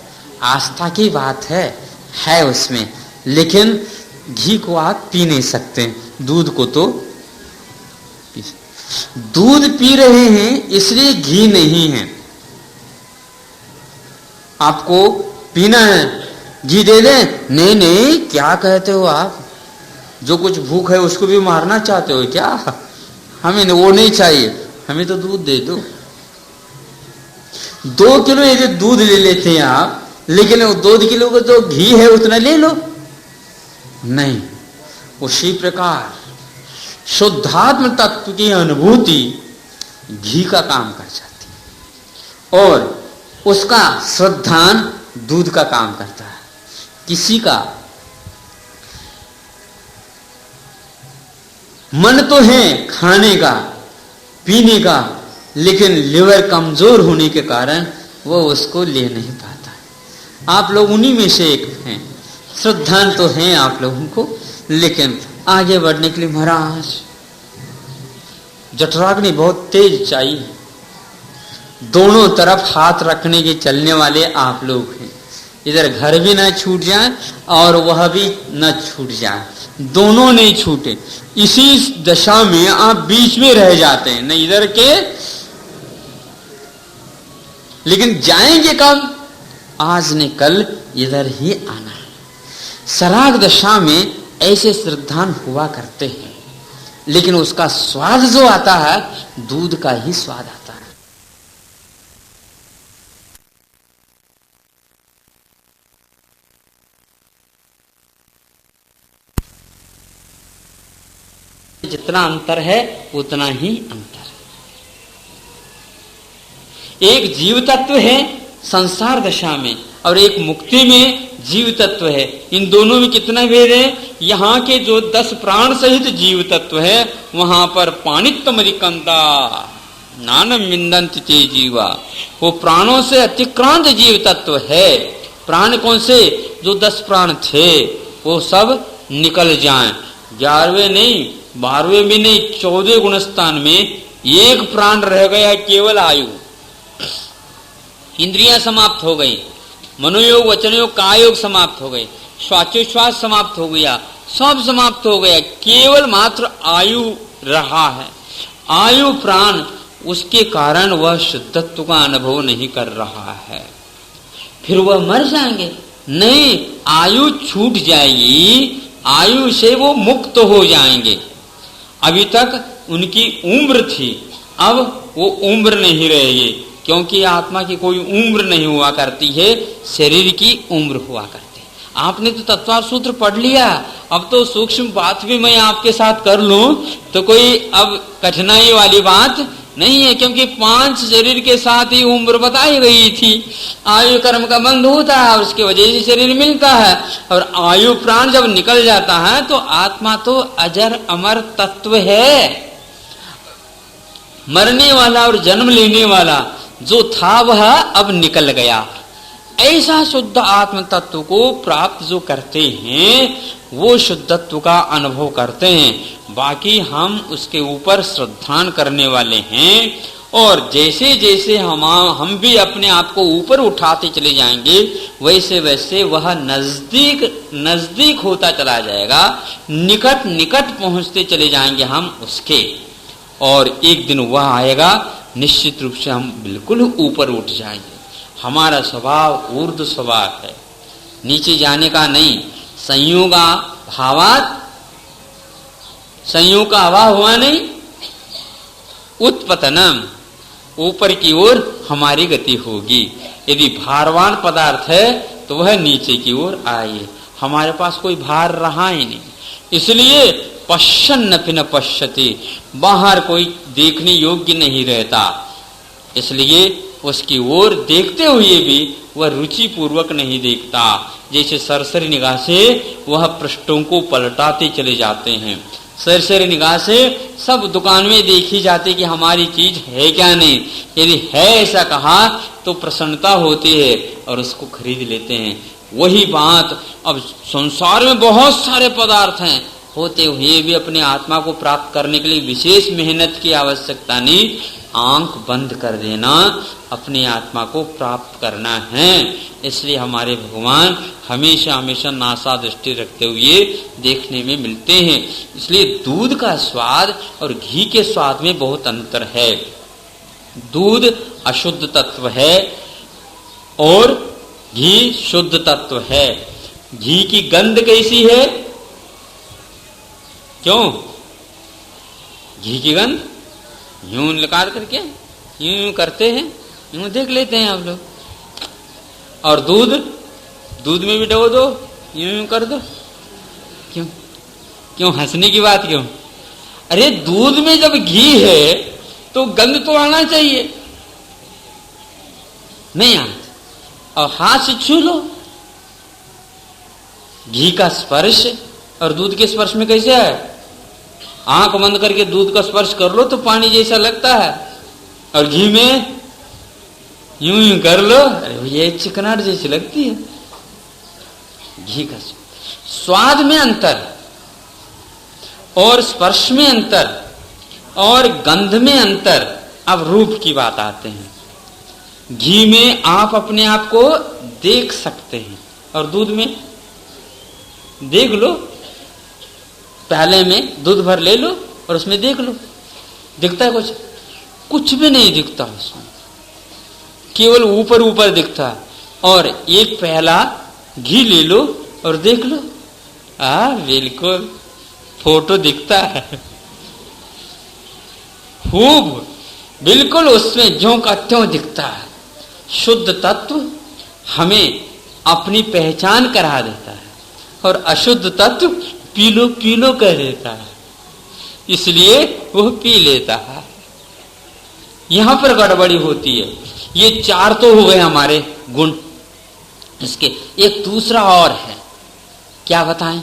आस्था की बात है उसमें, लेकिन घी को आप पी नहीं सकते, दूध को तो दूध पी रहे हैं इसलिए घी नहीं है। आपको पीना है, घी दे दें? नहीं नहीं, क्या कहते हो आप? जो कुछ भूख है उसको भी मारना चाहते हो क्या? हमें वो नहीं चाहिए, हमें तो दूध दे दो। 2 किलो यदि दूध ले लेते हैं आप, लेकिन वो 2 किलो का जो घी है उतना ले लो नहीं। उसी प्रकार शुद्धात्म तत्व की अनुभूति घी का काम कर जाती है, और उसका श्रद्धान दूध का काम करता है। किसी का मन तो है खाने का पीने का, लेकिन लिवर कमजोर होने के कारण वो उसको ले नहीं पाता है। आप लोग उन्हीं में से एक हैं। श्रद्धान तो हैं आप लोगों को, लेकिन आगे बढ़ने के लिए महाराज जठराग्नि बहुत तेज चाहिए। दोनों तरफ हाथ रखने के चलने वाले आप लोग हैं। इधर घर भी ना छूट जाए और वह भी न छूट जाए, दोनों नहीं छूटे। इसी दशा में आप बीच में रह जाते हैं, न इधर के, लेकिन जाएंगे कब? आज ने कल इधर ही आना है। सराग दशा में ऐसे श्रद्धान हुआ करते हैं, लेकिन उसका स्वाद जो आता है दूध का ही स्वाद आता है। जितना अंतर है उतना ही अंतर है। एक जीव तत्व है संसार दशा में और एक मुक्ति में जीव तत्व है। इन दोनों में कितना भेद है? यहाँ के जो 10 प्राण सहित जीव तत्व है वहां पर पाणित्तमधिकंता नानम विंदन्ति ते जीवा, वो प्राणों से अतिक्रांत जीव तत्व है। प्राण कौन से? जो 10 प्राण थे वो सब निकल जाएं। 11वें नहीं, 12वें भी नहीं, 14 गुणस्थान में एक प्राण रह गया, केवल आयु। इंद्रियां समाप्त हो गई, मनोयोग वचनयोग कायोग समाप्त हो गए, श्वासोच्छ्वास समाप्त हो गया, सब समाप्त हो गया, केवल मात्र आयु रहा है। आयु प्राण, उसके कारण वह शुद्धत्व का अनुभव नहीं कर रहा है। फिर वह मर जाएंगे? नहीं, आयु छूट जाएगी, आयु से वो मुक्त हो जाएंगे। अभी तक उनकी उम्र थी, अब वो उम्र नहीं रहेगी, क्योंकि आत्मा की कोई उम्र नहीं हुआ करती है, शरीर की उम्र हुआ करती है। आपने तो तत्व सूत्र पढ़ लिया, अब तो सूक्ष्म बात भी मैं आपके साथ कर लूं तो कोई अब कठिनाई वाली बात नहीं है, क्योंकि 5 शरीर के साथ ही उम्र बताई गई थी। आयु कर्म का बंध होता है और उसके वजह से शरीर मिलता है, और आयु प्राण जब निकल जाता है तो आत्मा तो अजर अमर तत्व है। मरने वाला और जन्म लेने वाला जो था वह अब निकल गया। ऐसा शुद्ध आत्म तत्व को प्राप्त जो करते हैं वो शुद्धत्व का अनुभव करते हैं। बाकी हम उसके ऊपर श्रद्धान करने वाले हैं, और जैसे जैसे हम भी अपने आप को ऊपर उठाते चले जाएंगे वैसे वैसे वह नजदीक नजदीक होता चला जाएगा, निकट निकट पहुंचते चले जाएंगे हम उसके। और एक दिन वह आएगा निश्चित रूप से हम बिल्कुल ऊपर उठ जाएंगे। हमारा स्वभाव ऊर्ध्व स्वभाव है, नीचे जाने का नहीं। संयोगा भावात, संयोग का अभाव हुआ नहीं, उत्पतनम, ऊपर की ओर हमारी गति होगी। यदि भारवान पदार्थ है तो वह नीचे की ओर आए। हमारे पास कोई भार रहा ही नहीं, इसलिए पश्यन्नपि न पश्यति, बाहर कोई देखने योग्य नहीं रहता, इसलिए उसकी ओर देखते हुए भी वह रुचि पूर्वक नहीं देखता। जैसे सरसरी निगाह से वह पृष्ठों को पलटाते चले जाते हैं। सरसरी निगाह से सब दुकान में देखी जाती कि हमारी चीज है क्या नहीं, यदि है ऐसा कहा तो प्रसन्नता होती है और उसको खरीद लेते हैं। वही बात अब संसार में बहुत सारे पदार्थ हैं, होते हुए भी अपने आत्मा को प्राप्त करने के लिए विशेष मेहनत की आवश्यकता नहीं। आंख बंद कर देना, अपनी आत्मा को प्राप्त करना है। इसलिए हमारे भगवान हमेशा हमेशा नासा दृष्टि रखते हुए देखने में मिलते हैं। इसलिए दूध का स्वाद और घी के स्वाद में बहुत अंतर है। दूध अशुद्ध तत्व है और घी शुद्ध तत्व है। घी की गंध कैसी है? क्यों? घी की गंध यूं लकार करके यूं करते हैं, यूं देख लेते हैं आप लोग। और दूध, दूध में भी डबो दो, यूं कर दो। क्यों? क्यों हंसने की बात क्यों? अरे दूध में जब घी है तो गंध तो आना चाहिए, नहीं आता। और हाथ से छू लो। घी का स्पर्श और दूध के स्पर्श में कैसे है? आंख बंद करके दूध का स्पर्श कर लो तो पानी जैसा लगता है, और घी में यूं यूं कर लो, अरे ये चिकनाहट जैसी लगती है। घी का स्वाद में अंतर और स्पर्श में अंतर और गंध में अंतर। अब रूप की बात आते हैं। घी में आप अपने आप को देख सकते हैं और दूध में देख लो। प्याले में दूध भर ले लो और उसमें देख लो, दिखता है कुछ? कुछ भी नहीं दिखता उसमें, केवल ऊपर ऊपर दिखता है। और एक प्याला घी ले लो और देख लो, बिल्कुल फोटो दिखता है, खूब बिल्कुल उसमें ज्यों का त्यों दिखता है। शुद्ध तत्व हमें अपनी पहचान करा देता है और अशुद्ध तत्व पीलो पीलो कह देता है, इसलिए वो पी लेता है। यहां पर गड़बड़ी होती है। ये चार तो हो गए हमारे गुण। इसके एक दूसरा और है, क्या बताएं?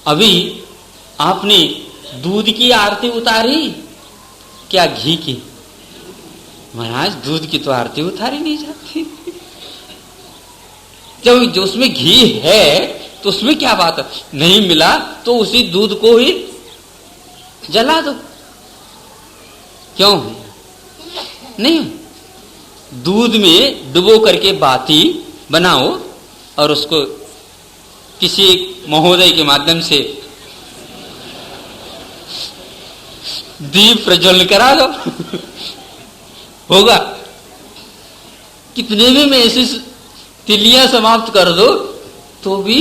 अभी आपने दूध की आरती उतारी, क्या घी की? महाराज दूध की तो आरती उतारी नहीं जाती। जब जो उसमें घी है तो उसमें क्या बात है? नहीं मिला तो उसी दूध को ही जला दो। क्यों? नहीं, दूध में डुबो करके बाती बनाओ और उसको किसी महोदय के माध्यम से दीप प्रज्वलन करा दो होगा। कितने भी में ऐसी तिलियां समाप्त कर दो तो भी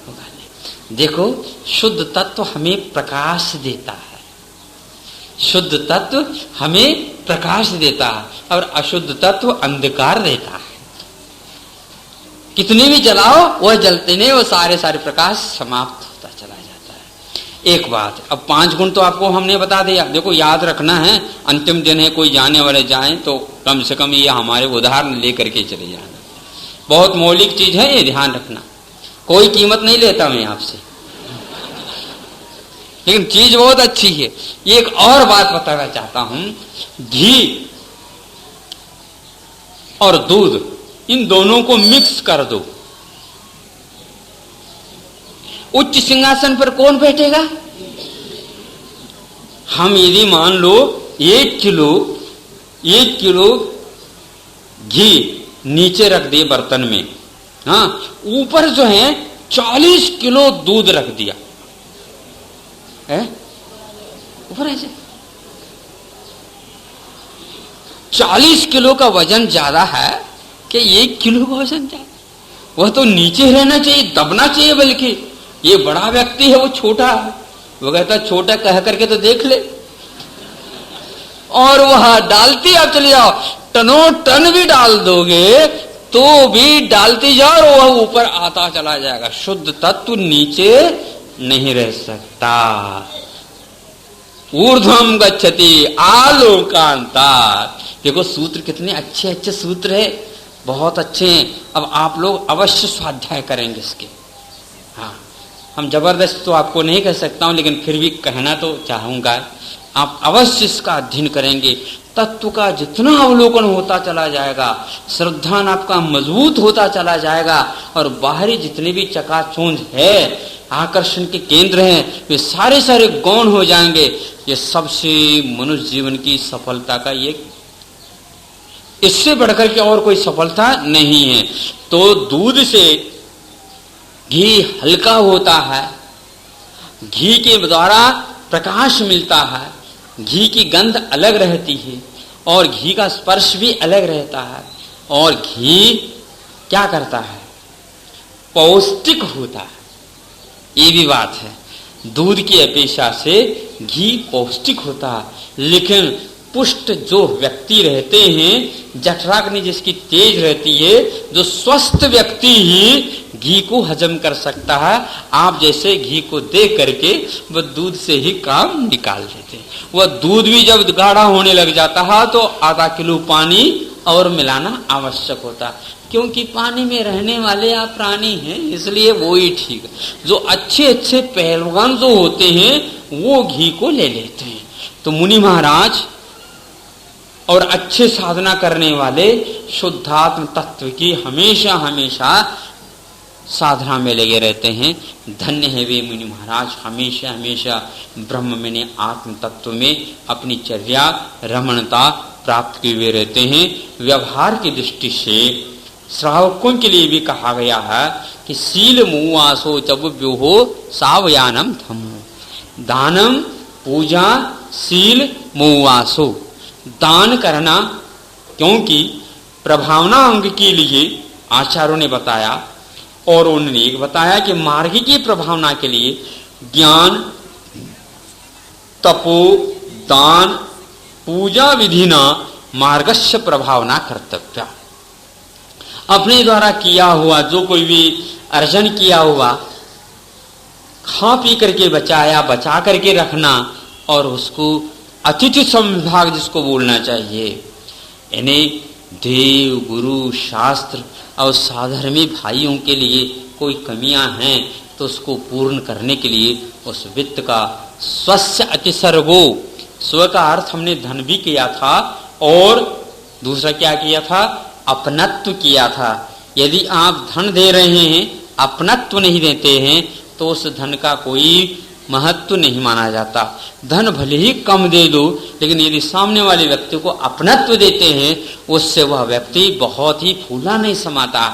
होगा नहीं। देखो, शुद्ध तत्व हमें प्रकाश देता है, शुद्ध तत्व हमें प्रकाश देता है और अशुद्ध तत्व अंधकार देता है। कितने भी जलाओ वह जलते नहीं, वो सारे प्रकाश समाप्त होता चला जाता है। एक बात, अब 5 गुण तो आपको हमने बता दिया। देखो, याद रखना है, अंतिम दिन है, कोई जाने वाले जाएं तो कम से कम ये हमारे उदाहरण लेकर के चले जाना। बहुत मौलिक चीज है, ये ध्यान रखना। कोई कीमत नहीं लेता मैं आपसे, लेकिन चीज बहुत अच्छी है। एक और बात बताना चाहता हूं, घी और दूध इन दोनों को मिक्स कर दो, उच्च सिंहासन पर कौन बैठेगा? हम यदि मान लो 1 किलो घी नीचे रख दिए बर्तन में, हाँ, ऊपर जो है 40 किलो दूध रख दिया है ऊपर, ऐसे 40 किलो का वजन ज्यादा है कि 1 किलो का वजन ज्यादा? वह तो नीचे रहना चाहिए, दबना चाहिए। बल्कि ये बड़ा व्यक्ति है, वो छोटा है, वो कहता छोटा कह करके तो देख ले, और वह डालती आप चले जाओ, टनों टन भी डाल दोगे तो भी डालती जाओ और वह ऊपर आता चला जाएगा। शुद्ध तत्व नीचे नहीं रह सकता। ऊर्ध्वम गच्छति आलोकांतात्। देखो, सूत्र कितने अच्छे अच्छे सूत्र है, बहुत अच्छे हैं। अब आप लोग अवश्य स्वाध्याय करेंगे इसके। हाँ, हम जबरदस्त तो आपको नहीं कह सकता हूं, लेकिन फिर भी कहना तो चाहूंगा, आप अवश्य इसका अध्ययन करेंगे। तत्व का जितना अवलोकन होता चला जाएगा, श्रद्धान आपका मजबूत होता चला जाएगा, और बाहरी जितने भी चकाचौंध है, आकर्षण के केंद्र हैं, वे सारे गौण हो जाएंगे। ये सबसे मनुष्य जीवन की सफलता का ये, इससे बढ़कर के और कोई सफलता नहीं है। तो दूध से घी हल्का होता है, घी के द्वारा प्रकाश मिलता है, घी की गंध अलग रहती है और घी का स्पर्श भी अलग रहता है। और घी क्या करता है? पौष्टिक होता है, ये भी बात है। दूध की अपेक्षा से घी पौष्टिक होता है, लेकिन पुष्ट जो व्यक्ति रहते हैं, जठराग्नि जिसकी तेज रहती है, जो स्वस्थ व्यक्ति ही घी को हजम कर सकता है। आप जैसे घी को देख करके वह दूध से ही काम निकाल देते हैं। वह दूध भी जब गाढ़ा होने लग जाता है तो आधा किलो पानी
और मिलाना आवश्यक होता, क्योंकि पानी में रहने वाले आप प्राणी हैं, इसलिए वो ही ठीक है। जो अच्छे अच्छे पहलवान जो होते हैं वो घी को ले लेते हैं। तो मुनि महाराज और अच्छे साधना करने वाले शुद्धात्म तत्व की हमेशा हमेशा साधना में लगे रहते हैं। धन्य है वे मुनि महाराज, हमेशा हमेशा ब्रह्म में आत्म तत्व में अपनी चर्या रमणता प्राप्त किए हुए रहते हैं। व्यवहार की दृष्टि से श्रावकों के लिए भी कहा गया है कि शील मुआसो जब व्योहो सावयानम धम्मो। दानम पूजा शील मुआसो, दान करना, क्योंकि प्रभावना अंग के लिए आचार्यों ने बताया, और उन्होंने एक बताया कि मार्ग की प्रभावना के लिए ज्ञान, तपो, दान, पूजा विधिना मार्गस्य प्रभावना कर्तव्य। अपने द्वारा किया हुआ जो कोई भी अर्जन किया हुआ, खा पी करके बचाया, बचा करके रखना, और उसको अतिथि संविभाग जिसको बोलना चाहिए, यानी देव, गुरु, शास्त्र और साधर्मी भाइयों के लिए कोई कमियां हैं तो उसको पूर्ण करने के लिए उस वित्त का स्वस्य अतिसर्गो, स्व का अर्थ हमने धन भी किया था, और दूसरा क्या किया था, अपनत्व किया था। यदि आप धन दे रहे हैं, अपनत्व नहीं देते हैं, तो उस धन का कोई महत्व नहीं माना जाता। धन भले ही कम दे दो, लेकिन यदि सामने वाले व्यक्ति को अपनत्व देते हैं, उससे वह व्यक्ति बहुत ही फूला नहीं समाता।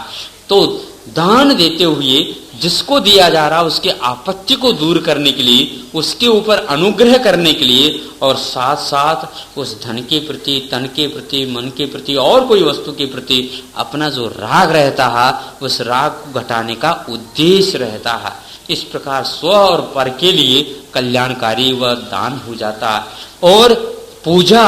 तो दान देते हुए जिसको दिया जा रहा उसके आपत्ति को दूर करने के लिए, उसके ऊपर अनुग्रह करने के लिए, और साथ साथ उस धन के प्रति, तन के प्रति, मन के प्रति और कोई वस्तु के प्रति अपना जो राग रहता है, उस राग को घटाने का उद्देश्य रहता है। इस प्रकार स्व और पर के लिए कल्याणकारी वह दान हो जाता है। और पूजा,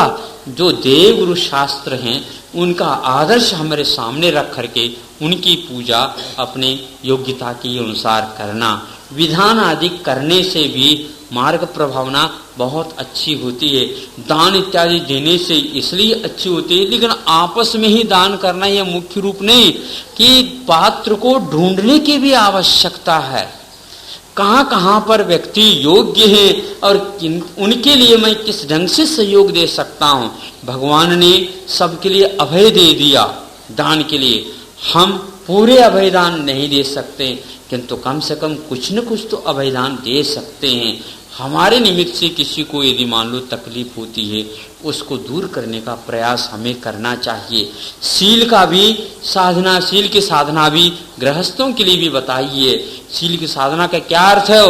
जो देव गुरु शास्त्र हैं उनका आदर्श हमारे सामने रख करके उनकी पूजा अपने योग्यता के अनुसार करना, विधान आदि करने से भी मार्ग प्रभावना बहुत अच्छी होती है। दान इत्यादि देने से इसलिए अच्छी होती है, लेकिन आपस में ही दान करना यह मुख्य रूप नहीं, कि पात्र को ढूंढने की भी आवश्यकता है। कहाँ कहाँ पर व्यक्ति योग्य है और उनके लिए मैं किस ढंग से सहयोग दे सकता हूँ। भगवान ने सबके लिए अभय दे दिया दान के लिए। हम पूरे अभयदान नहीं दे सकते, किंतु कम से कम कुछ न कुछ तो अभयदान दे सकते हैं। हमारे निमित्त से किसी को यदि मान लो तकलीफ होती है, उसको दूर करने का प्रयास हमें करना चाहिए। शील का भी साधना, शील की साधना भी गृहस्थों के लिए भी बताइए। शील की साधना का क्या अर्थ है?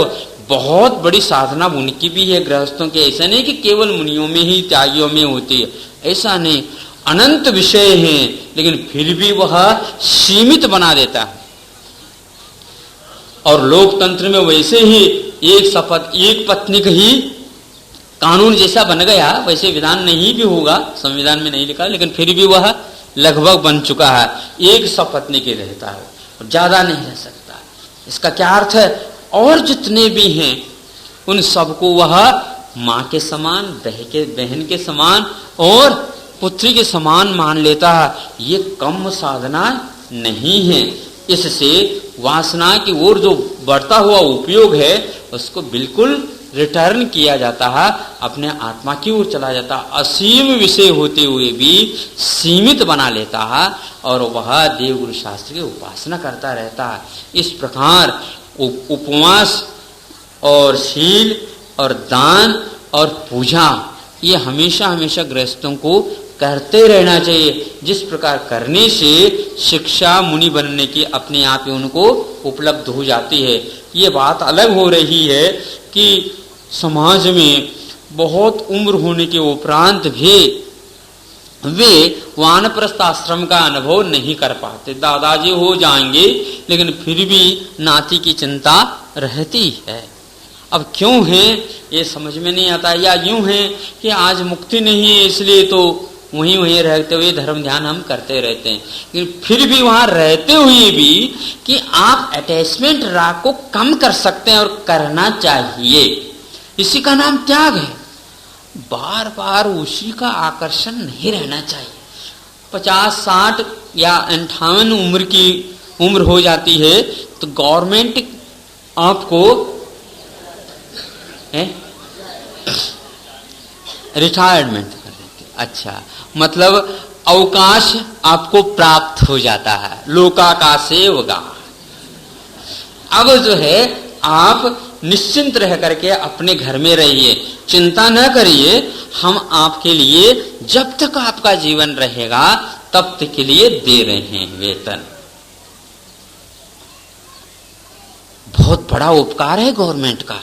बहुत बड़ी साधना उनकी भी है गृहस्थों के। ऐसा नहीं कि केवल मुनियों में ही, त्यागियों में होती है, ऐसा नहीं। अनंत विषय हैं, लेकिन फिर भी वह सीमित बना देता है। और लोकतंत्र में वैसे ही एक शपथ एक पत्नी का ही कानून जैसा बन गया, वैसे विधान नहीं भी होगा, संविधान में नहीं लिखा, लेकिन फिर भी वह लगभग बन चुका है। एक सपत्नी के रहता है, ज्यादा नहीं रह सकता। इसका क्या अर्थ है? और जितने भी हैं उन सबको वह माँ के समान, बहन के समान और पुत्री के समान मान लेता है। ये कम साधना नहीं है। इससे वासना की ओर जो बढ़ता हुआ उपयोग है उसको बिल्कुल रिटर्न किया जाता है, अपने आत्मा की ओर चला जाता है। असीम विषय होते हुए भी सीमित बना लेता है और वह देवगुरु शास्त्र की उपासना करता रहता है। इस प्रकार उपवास और शील और दान और पूजा ये हमेशा हमेशा गृहस्थों को करते रहना चाहिए। जिस प्रकार करने से शिक्षा मुनि बनने की अपने आप ही उनको उपलब्ध हो जाती है। ये बात अलग हो रही है कि समाज में बहुत उम्र होने के उपरांत भी वे वानप्रस्थ आश्रम का अनुभव नहीं कर पाते। दादाजी हो जाएंगे लेकिन फिर भी नाती की चिंता रहती है। अब क्यों है ये समझ में नहीं आता, या यूं है कि आज मुक्ति नहीं है इसलिए तो वहीं वहीं रहते हुए धर्म ध्यान हम करते रहते हैं। लेकिन फिर भी वहां रहते हुए भी कि आप अटैचमेंट राग को कम कर सकते हैं और करना चाहिए। इसी का नाम त्याग है। बार बार उसी का आकर्षण नहीं रहना चाहिए। 50-60 या 58 उम्र हो जाती है तो गवर्नमेंट आपको रिटायरमेंट कर देती। अच्छा, मतलब अवकाश आपको प्राप्त हो जाता है, लोकाकाशे वगा। अब जो है आप निश्चिंत रह करके अपने घर में रहिए, चिंता न करिए, हम आपके लिए जब तक आपका जीवन रहेगा तब तक के लिए दे रहे हैं वेतन। बहुत बड़ा उपकार है गवर्नमेंट का,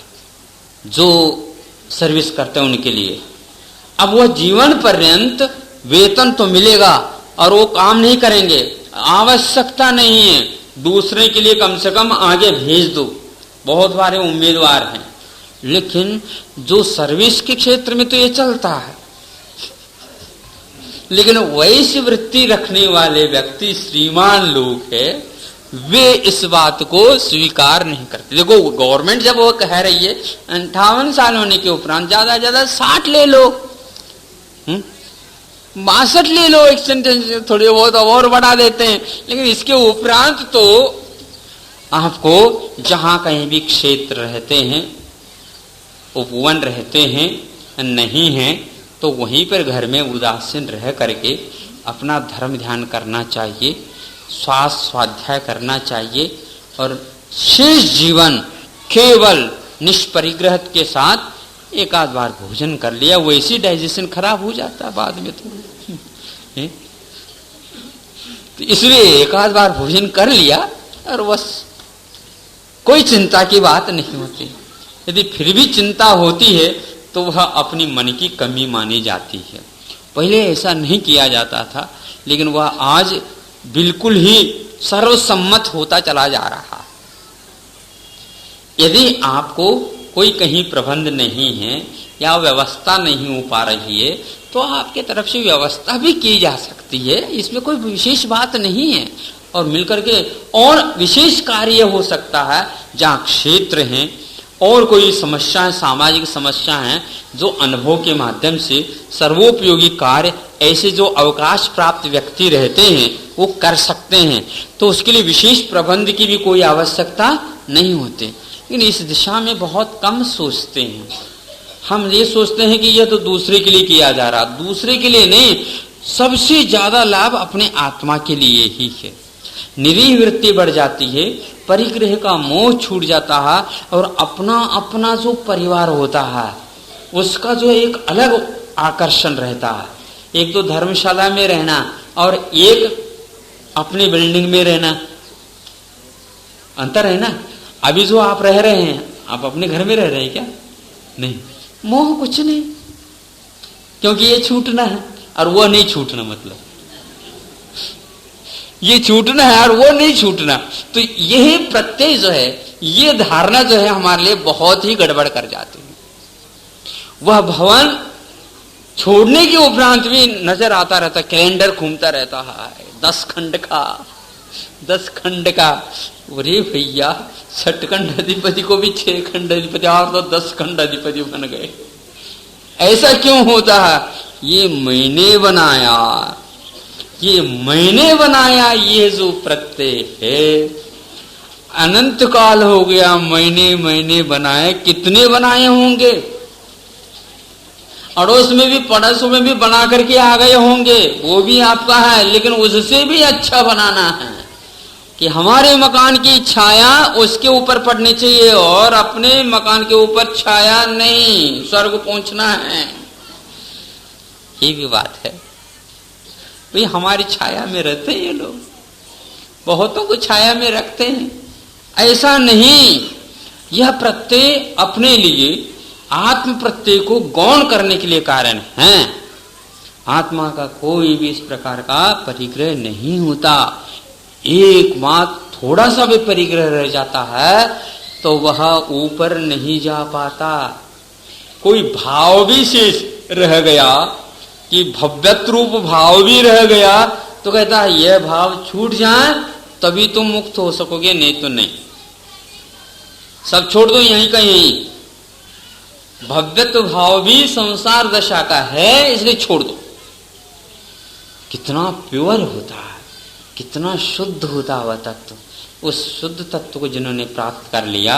जो सर्विस करते हैं उनके लिए। अब वह जीवन पर्यंत वेतन तो मिलेगा और वो काम नहीं करेंगे, आवश्यकता नहीं है, दूसरे के लिए कम से कम आगे भेज दो, बहुत सारे उम्मीदवार हैं। लेकिन जो सर्विस के क्षेत्र में तो ये चलता है, लेकिन वैसी वृत्ति रखने वाले व्यक्ति श्रीमान लोग हैं, वे इस बात को स्वीकार नहीं करते। देखो गवर्नमेंट जब वो कह रही है 58 साल होने के उपरांत ज्यादा से ज्यादा 60 ले लो, 62 ले लो, एक्सटेंशन थोड़ी बहुत और बढ़ा देते हैं, लेकिन इसके उपरांत तो आपको जहां कहीं भी क्षेत्र रहते हैं, उपवन रहते हैं नहीं हैं, तो वहीं पर घर में उदासीन रह करके अपना धर्म ध्यान करना चाहिए, स्वाध्याय करना चाहिए और शेष जीवन केवल निष्परिग्रह के साथ एक आध बार भोजन कर लिया, वैसी डाइजेशन खराब हो जाता है बाद में तो इसलिए एक आध बार भोजन कर लिया और बस, कोई चिंता की बात नहीं होती। यदि फिर भी चिंता होती है तो वह अपनी मन की कमी मानी जाती है। पहले ऐसा नहीं किया जाता था, लेकिन वह आज बिल्कुल ही सर्वसम्मत होता चला जा रहा। यदि आपको कोई कहीं प्रबंध नहीं है या व्यवस्था नहीं हो पा रही है तो आपके तरफ से व्यवस्था भी की जा सकती है, इसमें कोई विशेष बात नहीं है, और मिलकर के और विशेष कार्य हो सकता है। जहाँ क्षेत्र हैं और कोई समस्याएं, सामाजिक समस्या हैं, जो अनुभव के माध्यम से सर्वोपयोगी कार्य ऐसे जो अवकाश प्राप्त व्यक्ति रहते हैं वो कर सकते हैं, तो उसके लिए विशेष प्रबंध की भी कोई आवश्यकता नहीं होती। लेकिन इस दिशा में बहुत कम सोचते हैं। हम ये सोचते हैं कि यह तो दूसरे के लिए किया जा रहा, दूसरे के लिए नहीं, सबसे ज्यादा लाभ अपने आत्मा के लिए ही है। निरीह वृत्ति बढ़ जाती है, परिग्रह का मोह छूट जाता है, और अपना अपना जो परिवार होता है उसका जो एक अलग आकर्षण रहता है। एक तो धर्मशाला में रहना और एक अपनी बिल्डिंग में रहना, अंतर है ना। अभी जो आप रह रहे हैं, आप अपने घर में रह रहे हैं क्या? नहीं, मोह कुछ नहीं, क्योंकि ये छूटना है और वो नहीं छूटना, मतलब ये छूटना है और वो नहीं छूटना। तो यही प्रत्यय जो है, ये धारणा जो है हमारे लिए बहुत ही गड़बड़ कर जाती है। वह भवन छोड़ने के उपरांत भी नजर आता रहता, कैलेंडर घूमता रहता है 10 खंड का। अरे भैया, 6 खंड अधिपति को भी 6 खंड अधिपति, और तो 10 खंड अधिपति बन गए। ऐसा क्यों होता है? ये मैंने बनाया ये जो प्रत्यय है, अनंत काल हो गया मैंने बनाए। कितने बनाए होंगे? अड़ोस में भी, पड़ोसों में भी बना करके आ गए होंगे, वो भी आपका है, लेकिन उससे भी अच्छा बनाना है कि हमारे मकान की छाया उसके ऊपर पड़नी चाहिए और अपने मकान के ऊपर छाया नहीं, स्वर्ग पहुंचना है। ये भी बात है भाई, हमारी छाया में रहते हैं ये लोग, बहुतों को छाया में रखते हैं। ऐसा नहीं, यह प्रत्यय अपने लिए आत्म प्रत्यय को गौण करने के लिए कारण है। आत्मा का कोई भी इस प्रकार का परिग्रह नहीं होता। एक बात थोड़ा सा भी परिग्रह रह जाता है तो वह ऊपर नहीं जा पाता। कोई भाव भी शेष रह गया कि भव्यत्व रूप भाव भी रह गया तो कहता है यह भाव छूट जाए तभी तुम मुक्त हो सकोगे, नहीं तो नहीं, सब छोड़ दो, यहीं का यहीं। भव्यत्व भाव भी संसार दशा का है, इसलिए छोड़ दो। कितना प्योर होता है, कितना शुद्ध होता हुआ तत्व। उस शुद्ध तत्व को जिन्होंने प्राप्त कर लिया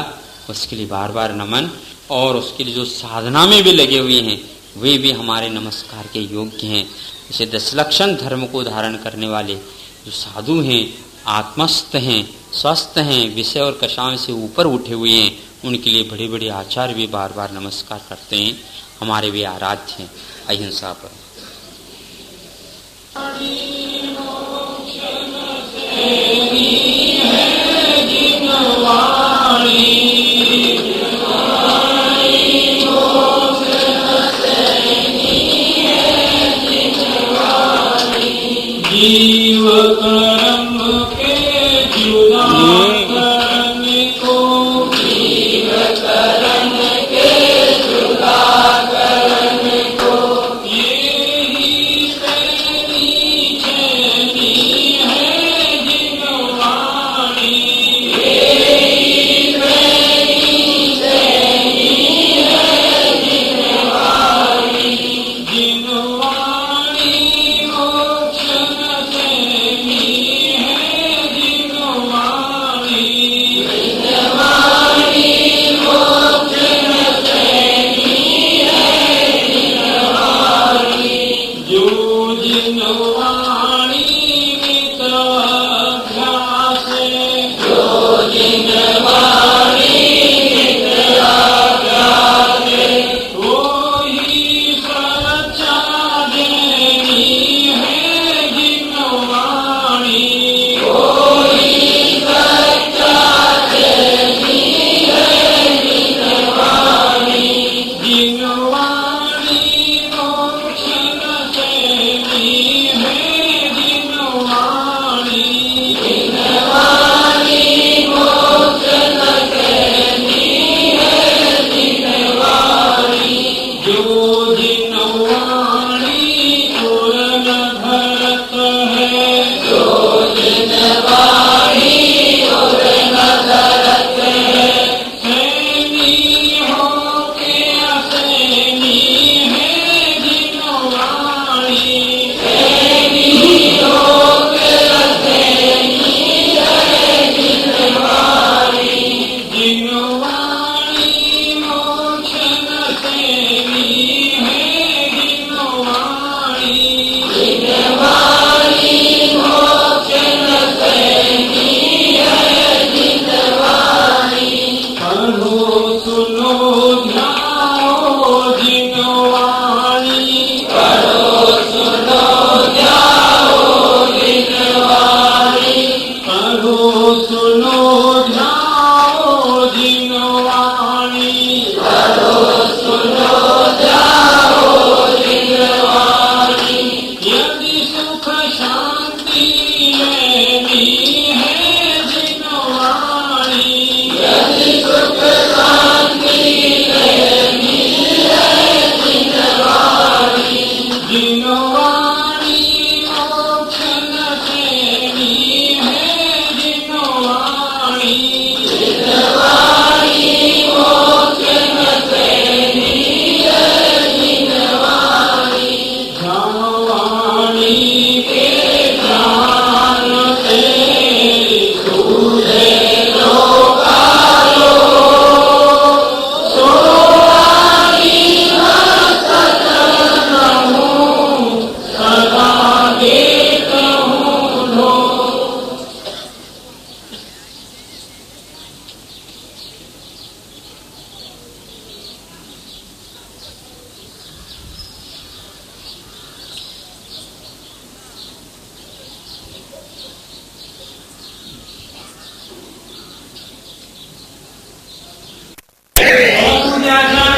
उसके लिए बार बार नमन, और उसके लिए जो साधना में भी लगे हुए हैं वे भी हमारे नमस्कार के योग्य हैं। इसे 10 लक्षण धर्म को धारण करने वाले जो साधु हैं, आत्मस्थ हैं, स्वस्थ हैं, विषय और कषाय से ऊपर उठे हुए हैं, उनके लिए बड़े बड़े आचार्य भी बार बार नमस्कार करते हैं। हमारे भी आराध्य हैं अहिंसा पर।
जीव कर्म के जुदा करने को, जीव कर्म के जुदा करने को, यही तेरी छेनी है जिनवाणी, यही तेरी छेनी है जिनवाणी, जिनवाणी मोक्ष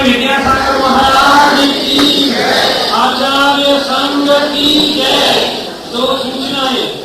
विद्यासागर महाराज की आचार्य संघ की जय। तो सूचनाएं